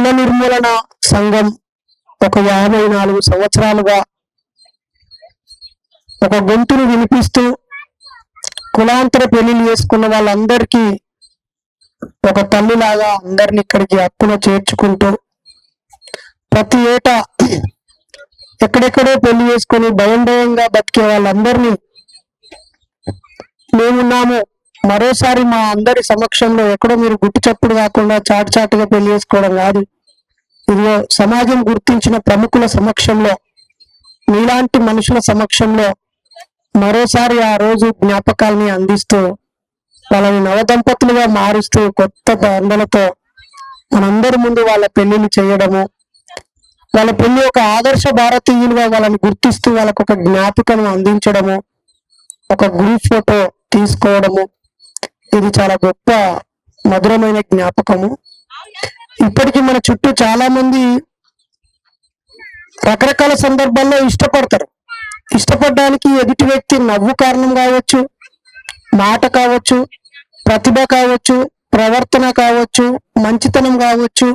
కుల నిర్మూలన సంఘం ఒక 54 సంవత్సరాలుగా ఒక గొంతును వినిపిస్తూ కులాంతర పెళ్లిళ్ళు చేసుకున్న వాళ్ళందరికీ ఒక తల్లిలాగా అందరిని ఇక్కడికి హక్కున చేర్చుకుంటూ ప్రతి ఏటా ఎక్కడెక్కడో పెళ్లి చేసుకొని భయంగా బతికే వాళ్ళందరినీ మేమున్నాము, మరోసారి మా అందరి సమక్షంలో ఎక్కడో మీరు గుట్టు చప్పుడు కాకుండా చాటుగా పెళ్లి చేసుకోవడం కాదు, ఇదిగో సమాజం గుర్తించిన ప్రముఖుల సమక్షంలో మీలాంటి మనుషుల సమక్షంలో మరోసారి ఆ రోజు జ్ఞాపకాలని అందిస్తూ వాళ్ళని నవదంపతులుగా మారుస్తూ కొత్త బంధలతో మనందరి ముందు వాళ్ళ పెళ్లిని చేయడము, వాళ్ళ పెళ్లి ఒక ఆదర్శ భారతీయులుగా వాళ్ళని గుర్తిస్తూ వాళ్ళకు ఒక జ్ఞాపికను అందించడము, ఒక గ్రూప్ ఫోటో తీసుకోవడము, ఇది చాలా గొప్ప మధురమైన జ్ఞాపకము. ఇప్పటికీ మన చుట్టూ చాలా మంది రకరకాల సందర్భాల్లో ఇష్టపడతారు. ఇష్టపడడానికి ఎదుటి వ్యక్తి నవ్వు కారణం కావచ్చు, మాట కావచ్చు, ప్రతిభ కావచ్చు, ప్రవర్తన కావచ్చు, మంచితనం కావచ్చు,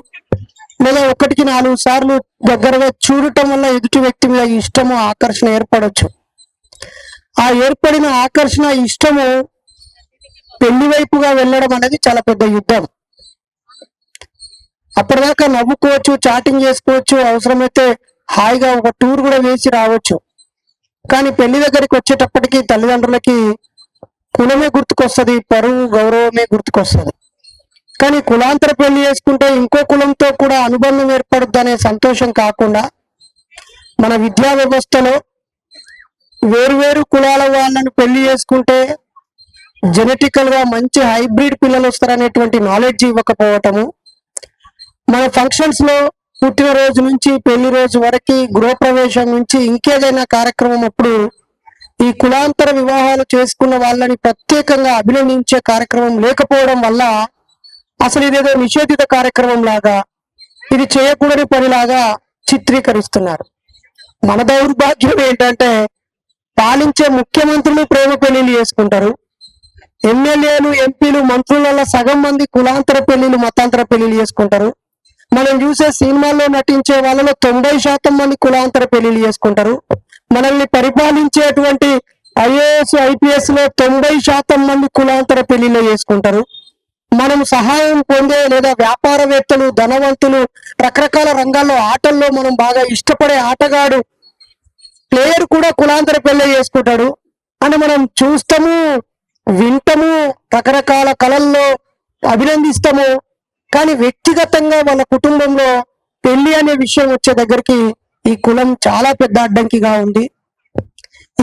లేదా 1-4 సార్లు దగ్గరగా చూడటం వల్ల ఎదుటి వ్యక్తి మీద ఇష్టము ఆకర్షణ ఏర్పడవచ్చు. ఆ ఏర్పడిన ఆకర్షణ ఇష్టము పెళ్లి వైపుగా వెళ్ళడం అనేది చాలా పెద్ద యుద్ధం. అప్పటిదాకా నవ్వుకోవచ్చు, చాటింగ్ చేసుకోవచ్చు, అవసరమైతే హాయిగా ఒక టూర్ కూడా వేసి రావచ్చు. కానీ పెళ్లి దగ్గరికి వచ్చేటప్పటికి తల్లిదండ్రులకి కులమే గుర్తుకొస్తుంది, పరువు గౌరవమే గుర్తుకొస్తుంది. కానీ కులాంతర పెళ్లి చేసుకుంటే ఇంకో కులంతో కూడా అనుబంధం ఏర్పడుద్ది అనే సంతోషం కాకుండా మన విద్యా వ్యవస్థలో వేరువేరు కులాల వాళ్ళను పెళ్లి చేసుకుంటే జెనెటికల్ గా మంచి హైబ్రిడ్ పిల్లలు వస్తారనేటువంటి నాలెడ్జ్ ఇవ్వకపోవటము, మన ఫంక్షన్స్ లో పుట్టినరోజు నుంచి పెళ్లి రోజు వరకు, గృహప్రవేశం నుంచి ఇంకేదైనా కార్యక్రమం అప్పుడు ఈ కులాంతర వివాహాలు చేసుకున్న వాళ్ళని ప్రత్యేకంగా అభినందించే కార్యక్రమం లేకపోవడం వల్ల అసలు ఇదేదో నిషేధిత కార్యక్రమం లాగా, ఇది చేయకూడని పనిలాగా చిత్రీకరిస్తున్నారు. మన దౌర్భాగ్యం ఏంటంటే పాలించే ముఖ్యమంత్రులు ప్రేమ పెళ్లిళ్ళు చేసుకుంటారు, ఎమ్మెల్యేలు ఎంపీలు మంత్రులలో సగం మంది కులాంతర పెళ్లిళ్ళు మతాంతర పెళ్లిళ్ళు చేసుకుంటారు. మనం చూసే సినిమాల్లో నటించే వాళ్ళలో 90% మంది కులాంతర పెళ్లిళ్ళు చేసుకుంటారు. మనల్ని పరిపాలించేటువంటి ఐఏఎస్ ఐపీఎస్ లో 90% మంది కులాంతర పెళ్లిళ్ళు చేసుకుంటారు. మనం సహాయం పొందే లేదా వ్యాపారవేత్తలు, ధనవంతులు, రకరకాల రంగాల్లో ఆటల్లో మనం బాగా ఇష్టపడే ఆటగాడు ప్లేయర్ కూడా కులాంతర పెళ్లి చేసుకుంటాడు అని మనం చూస్తాము, వింటాము, రకరకాల కళల్లో అభినందిస్తాము. కానీ వ్యక్తిగతంగా వాళ్ళ కుటుంబంలో పెళ్లి అనే విషయం వచ్చే దగ్గరికి ఈ కులం చాలా పెద్ద అడ్డంకిగా ఉంది.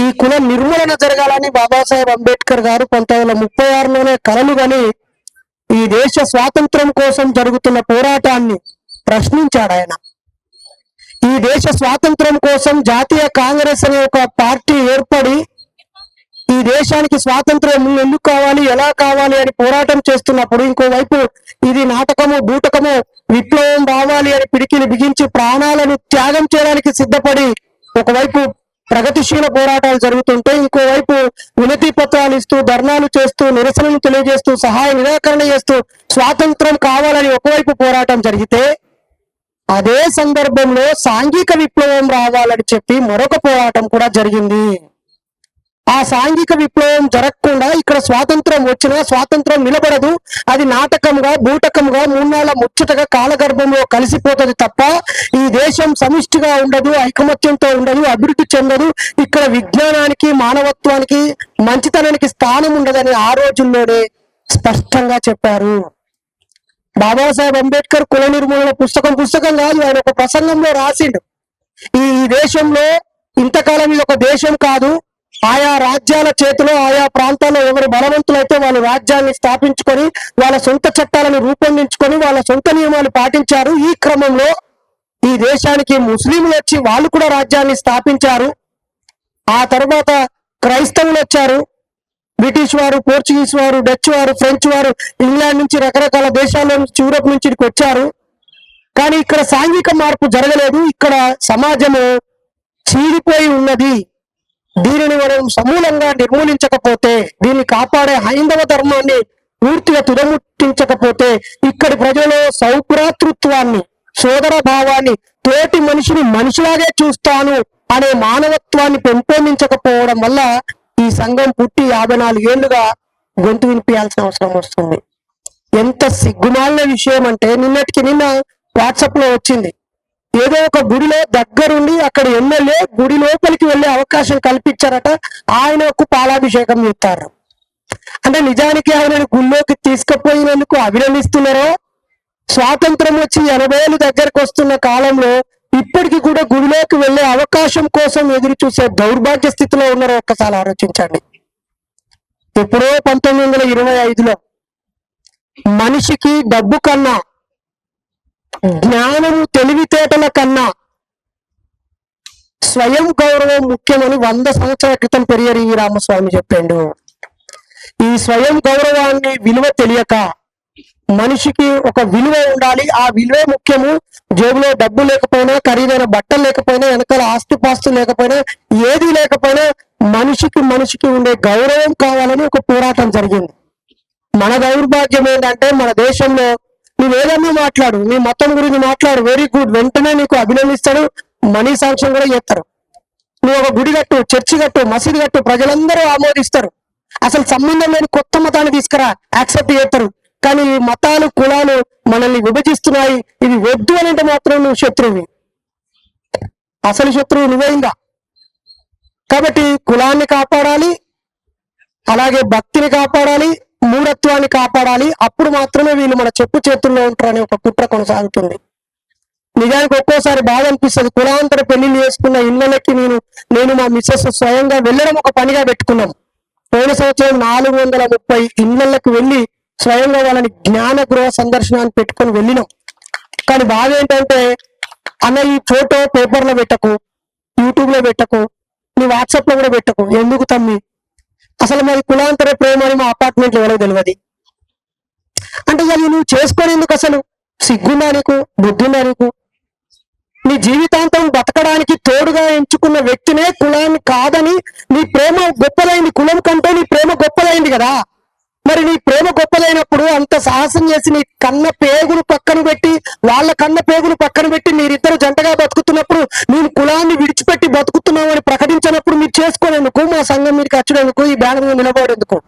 ఈ కులం నిర్మూలన జరగాలని బాబాసాహెబ్ అంబేద్కర్ గారు 1936లోనే కలలు కని ఈ దేశ స్వాతంత్రం కోసం జరుగుతున్న పోరాటాన్ని ప్రశ్నించాడు ఆయన. ఈ దేశ స్వాతంత్రం కోసం జాతీయ కాంగ్రెస్ అనే ఒక పార్టీ ఏర్పడి ఈ దేశానికి స్వాతంత్రం ఎందుకు కావాలి, ఎలా కావాలి అని పోరాటం చేస్తున్నప్పుడు ఇంకోవైపు ఇది నాటకము, బూటకము, విప్లవం రావాలి అని పిడికిలు బిగించి ప్రాణాలను త్యాగం చేయడానికి సిద్ధపడి ఒకవైపు ప్రగతిశీల పోరాటాలు జరుగుతుంటే ఇంకోవైపు వినతి పత్రాలు ఇస్తూ, ధర్నాలు చేస్తూ, నిరసనలు తెలియజేస్తూ, సహాయ నిరాకరణ చేస్తూ స్వాతంత్రం కావాలని ఒకవైపు పోరాటం జరిగితే అదే సందర్భంలో సాంఘిక విప్లవం రావాలని చెప్పి మరొక పోరాటం కూడా జరిగింది. ఆ సాంఘిక విప్లవం జరగకుండా ఇక్కడ స్వాతంత్రం వచ్చినా స్వాతంత్రం నిలబడదు, అది నాటకంగా, బూటకంగా, 3 నాళ్ళ ముచ్చటగా కాలగర్భంలో కలిసిపోతుంది తప్ప ఈ దేశం సమిష్టిగా ఉండదు, ఐకమత్యంతో ఉండదు, అభివృద్ధి చెందదు, ఇక్కడ విజ్ఞానానికి, మానవత్వానికి, మంచితనానికి స్థానం ఉండదని ఆ రోజుల్లోనే స్పష్టంగా చెప్పారు. బాబాసాహెబ్ అంబేద్కర్ కుల నిర్మూలన పుస్తకం కాదు, ఆయన ఒక ప్రసంగంలో రాసిండు. ఈ దేశంలో ఇంతకాలం ఇది ఒక దేశం కాదు, ఆయా రాజ్యాల చేతిలో ఆయా ప్రాంతాల్లో ఎవరు బలవంతులైతే వాళ్ళు రాజ్యాన్ని స్థాపించుకొని వాళ్ళ సొంత చట్టాలను రూపొందించుకొని వాళ్ళ సొంత నియమాలు పాటించారు. ఈ క్రమంలో ఈ దేశానికి ముస్లింలు వచ్చి వాళ్ళు కూడా రాజ్యాన్ని స్థాపించారు. ఆ తర్వాత క్రైస్తవులు వచ్చారు, బ్రిటిష్ వారు, పోర్చుగీస్ వారు, డచ్ వారు, ఫ్రెంచ్ వారు, ఇంగ్లాండ్ నుంచి రకరకాల దేశాల నుంచి, యూరోప్ నుంచి ఇక్కడికి వచ్చారు. కానీ ఇక్కడ సాంఘిక మార్పు జరగలేదు, ఇక్కడ సమాజము చీలిపోయి ఉన్నది. దీనిని మనం సమూలంగా నిర్మూలించకపోతే, దీన్ని కాపాడే హైందవ ధర్మాన్ని పూర్తిగా తుదముట్టించకపోతే ఇక్కడి ప్రజలు సౌభ్రాతృత్వాన్ని, సోదర భావాన్ని, తోటి మనిషిని మనిషిలాగే చూస్తాను అనే మానవత్వాన్ని పెంపొందించకపోవడం వల్ల ఈ సంఘం పుట్టి 54 ఏళ్లుగా గొంతు వినిపించాల్సిన అవసరం వస్తుంది. ఎంత సిగ్గుమాలిన విషయం అంటే నిన్నటికి నిన్న వాట్సాప్ లో వచ్చింది. ఏదో ఒక గుడిలో దగ్గరుండి అక్కడ ఎమ్మెల్యే గుడి లోపలికి వెళ్లే అవకాశం కల్పించారట, ఆయనకు పాలాభిషేకం చేస్తారు. అంటే నిజానికి ఆయనను గుళ్ళోకి తీసుకుపోయినందుకు అభినందిస్తున్నారో, స్వాతంత్రం వచ్చి 80 ఏళ్ళు దగ్గరకు వస్తున్న కాలంలో ఇప్పటికీ కూడా గుడిలోకి వెళ్లే అవకాశం కోసం ఎదురు చూసే దౌర్భాగ్య స్థితిలో ఉన్నారో ఒక్కసారి ఆలోచించండి. ఎప్పుడో 1925లో మనిషికి డబ్బు కన్నా, జ్ఞానము తెలివితేటల కన్నా స్వయం గౌరవం ముఖ్యమని 100 సంవత్సరాల క్రితం పెరియర్ ఈ రామస్వామి చెప్పాడు. ఈ స్వయం గౌరవాన్ని విలువ తెలియక మనిషికి ఒక విలువ ఉండాలి, ఆ విలువే ముఖ్యము. జేబులో డబ్బు లేకపోయినా, ఖరీదైన బట్టలు లేకపోయినా, వెనకాల ఆస్తిపాస్తులు లేకపోయినా, ఏది లేకపోయినా మనిషికి ఉండే గౌరవం కావాలని ఒక పోరాటం జరిగింది. మన దౌర్భాగ్యం ఏంటంటే మన దేశంలో నువ్వేదన్నా మాట్లాడు, నీ మతం గురించి మాట్లాడు, వెరీ గుడ్, వెంటనే నీకు అభినందిస్తాడు, మనీ శాంక్షన్ కూడా చేస్తారు. నువ్వు ఒక గుడి కట్టు, చర్చి కట్టు, మసీదు కట్టు, ప్రజలందరూ ఆమోదిస్తారు. అసలు సంబంధం లేని కొత్త మతాన్ని తీసుకురా, యాక్సెప్ట్ చేస్తారు. కానీ ఈ మతాలు కులాలు మనల్ని విభజిస్తున్నాయి, ఇది వద్దు అని అంటే మాత్రం నువ్వు శత్రువుని, అసలు శత్రువు నువ్వే. ఇంకా కాబట్టి కులాన్ని కాపాడాలి, అలాగే భక్తిని కాపాడాలి, మూఢత్వాన్ని కాపాడాలి. అప్పుడు మాత్రమే వీళ్ళు మన చెప్పు చేతుల్లో ఉంటారని ఒక కుట్ర కొనసాగుతుంది. నిజానికి ఒక్కోసారి బాధ అనిపిస్తుంది. కులాంతర పెళ్లిళ్ళు చేసుకున్న ఇళ్ళకి నేను మా మిస్సెస్ స్వయంగా వెళ్ళడం ఒక పనిగా పెట్టుకున్నాం. పోయిన సంవత్సరం 430 ఇళ్ళకి వెళ్ళి స్వయంగా వాళ్ళని జ్ఞాన గృహ సందర్శనాన్ని పెట్టుకొని వెళ్ళినాం. కానీ బాధ ఏంటంటే, అన్న ఈ ఫోటో పేపర్లో పెట్టకు, యూట్యూబ్ లో పెట్టకు, నీ వాట్సాప్ లో కూడా పెట్టకు. ఎందుకు తమ్మి? అసలు మరి కులాంతర ప్రేమ అని మా అపార్ట్మెంట్ లో ఎవరో తెలియదు అంటే అది నువ్వు చేసుకొని ఎందుకు? అసలు సిగ్గుందా నీకు? బుద్ధుందా నీకు? నీ జీవితాంతం బతకడానికి తోడుగా ఎంచుకున్న వ్యక్తినే కులాన్ని కాదని, నీ ప్రేమ గొప్పదైంది, కులం కంటే నీ ప్రేమ గొప్పదైంది కదా. మరి నీ ప్రేమ గొప్పదైనప్పుడు అంత సాహసం చేసి నీ కన్న పేగులు పక్కన పెట్టి, వాళ్ళ కన్న పేగులు పక్కన పెట్టి మీరిద్దరు జంటగా బతుకుతున్నప్పుడు, నేను కులాన్ని విడిచిపెట్టి బతుకుతున్నామని ప్రకటించినప్పుడు మీరు చేసుకోనేందుకు, మా సంఘం మీరు ఖర్చునేందుకు, ఈ బ్యానర్ మీద నిలబడేందుకు?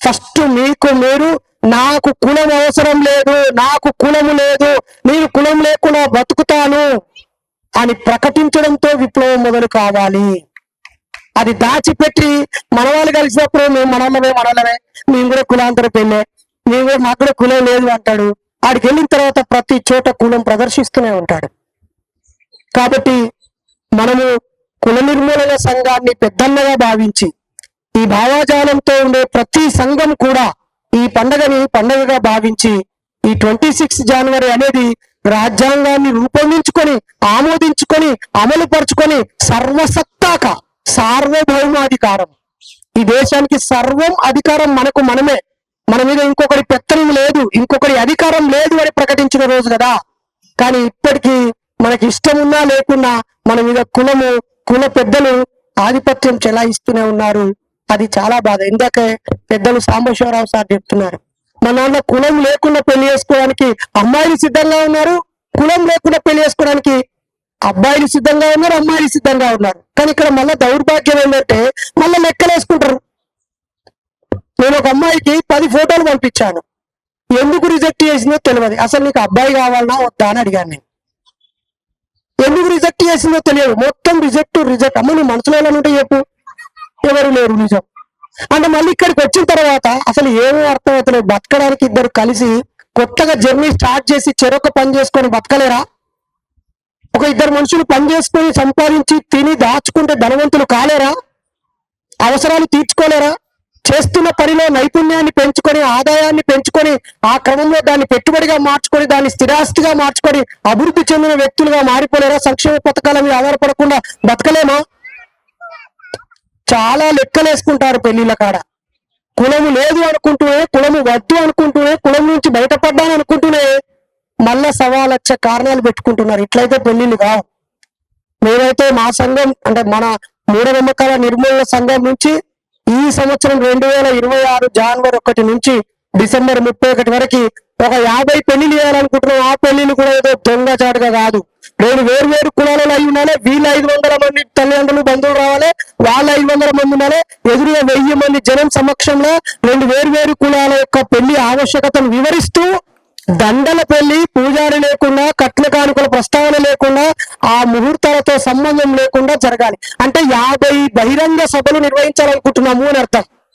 ఫస్ట్ మీకు మీరు నాకు కులం అవసరం లేదు, నాకు కులము లేదు, నేను కులం లేకుండా బతుకుతాను అని ప్రకటించడంతో విప్లవం మొదలు కావాలి. అది దాచిపెట్టి మనవాళ్ళు కలిసినప్పుడు మేము మనోళ్ళమే మేము కూడా కులాంతర పెళ్ళే, మేము కూడా మాకు కూడా కులం లేదు అంటాడు. ఆడికి వెళ్ళిన తర్వాత ప్రతి చోట కులం ప్రదర్శిస్తూనే ఉంటాడు. కాబట్టి మనము కుల నిర్మూలన సంఘాన్ని పెద్దన్నగా భావించి, ఈ భావాజాలంతో ఉండే ప్రతి సంఘం కూడా ఈ పండగని పండగగా భావించి, ఈ 26 జనవరి అనేది రాజ్యాంగాన్ని రూపొందించుకొని, ఆమోదించుకొని, అమలు పరుచుకొని సర్వసత్తాక సార్వభౌమాధికారం, ఈ దేశానికి సర్వం అధికారం మనమే, మన మీద ఇంకొకరి పెత్తనం లేదు, ఇంకొకరి అధికారం లేదు అని ప్రకటించిన రోజు కదా. కానీ ఇప్పటికీ మనకి ఇష్టం ఉన్నా లేకున్నా మన మీద కుల పెద్దలు ఆధిపత్యం చెలాయిస్తూనే ఉన్నారు. అది చాలా బాధ. ఇందాకే పెద్దలు సాంబశివరావు సార్ చెప్తున్నారు, మన నాన్న కులం లేకుండా పెళ్లి చేసుకోవడానికి అమ్మాయిలు సిద్ధంగా ఉన్నారు, కులం లేకుండా పెళ్లి చేసుకోవడానికి అబ్బాయిలు సిద్ధంగా ఉన్నారు, అమ్మాయిలు సిద్ధంగా ఉన్నారు. కానీ ఇక్కడ మళ్ళీ దౌర్భాగ్యం ఏంటంటే మళ్ళీ లెక్కలేసుకుంటారు. నేను ఒక అమ్మాయికి 10 ఫోటోలు పంపించాను, ఎందుకు రిజెక్ట్ చేసిందో తెలియదు. అసలు నీకు అబ్బాయి కావాలన్నా వద్దా అని అడిగాను నేను. ఎందుకు రిజెక్ట్ చేసిందో తెలియదు, మొత్తం రిజెక్ట్. అమ్మ నీ మనసులో ఎలా ఉంటే చెప్పు, ఎవరు లేరు నిజం అంటే. మళ్ళీ ఇక్కడికి వచ్చిన తర్వాత అసలు ఏమో అర్థమవుతలేదు. బతకడానికి ఇద్దరు కలిసి కొత్తగా జర్నీ స్టార్ట్ చేసి చెరొక పని చేసుకొని బతకలేరా? ఒక ఇద్దరు మనుషులు పని చేసుకొని సంపాదించి తిని దాచుకుంటే ధనవంతులు కాలేరా? అవసరాలు తీర్చుకోలేరా? చేస్తున్న పనిలో నైపుణ్యాన్ని పెంచుకొని, ఆదాయాన్ని పెంచుకొని, ఆ క్రమంలో దాన్ని పెట్టుబడిగా మార్చుకొని, దాన్ని స్థిరాస్తిగా మార్చుకొని అభివృద్ధి చెందిన వ్యక్తులుగా మారిపోలేరా? సంక్షేమ పథకాల మీద ఆధారపడకుండా బతకలేమా? చాలా లెక్కలేసుకుంటారు పెళ్లిళ్ళ కాడ. కులము లేదు అనుకుంటూనే, కులము వద్దు అనుకుంటూనే, కులం నుంచి బయటపడ్డాను అనుకుంటూనే మళ్ళా 1,00,000 కారణాలు పెట్టుకుంటున్నారు. ఇట్లయితే పెళ్లిళ్ళు కావు. మేమైతే మా సంఘం అంటే మన మూఢనమ్మకాల నిర్మూలన సంఘం నుంచి ఈ సంవత్సరం 2026 జనవరి 1 నుంచి డిసెంబర్ 31 వరకు ఒక 50 పెళ్లిళ్ళు చేయాలనుకుంటున్నాం, ఆ పెళ్లిళ్ళు కూడా ఏదో దొంగచాటుగా కాదు. రెండు వేరు వేరు కులాలలో అయి ఉండాలి, వీళ్ళు 500 మంది తల్లిదండ్రులు బంధువులు రావాలి, వాళ్ళు 500 మంది ఉండాలి, ఎదురుగా 1000 మంది జనం సమక్షంలో రెండు వేరు వేరు కులాల యొక్క పెళ్లి ఆవశ్యకతను వివరిస్తూ దండల పెళ్లి పూజారి లేకుండా, కట్న కానుకల ప్రస్తావన లేకుండా, ఆ ముహూర్తాలతో సంబంధం లేకుండా జరగాలి. అంటే 50 బహిరంగ సభలు నిర్వహించాలనుకుంటున్నాము అని అర్థం.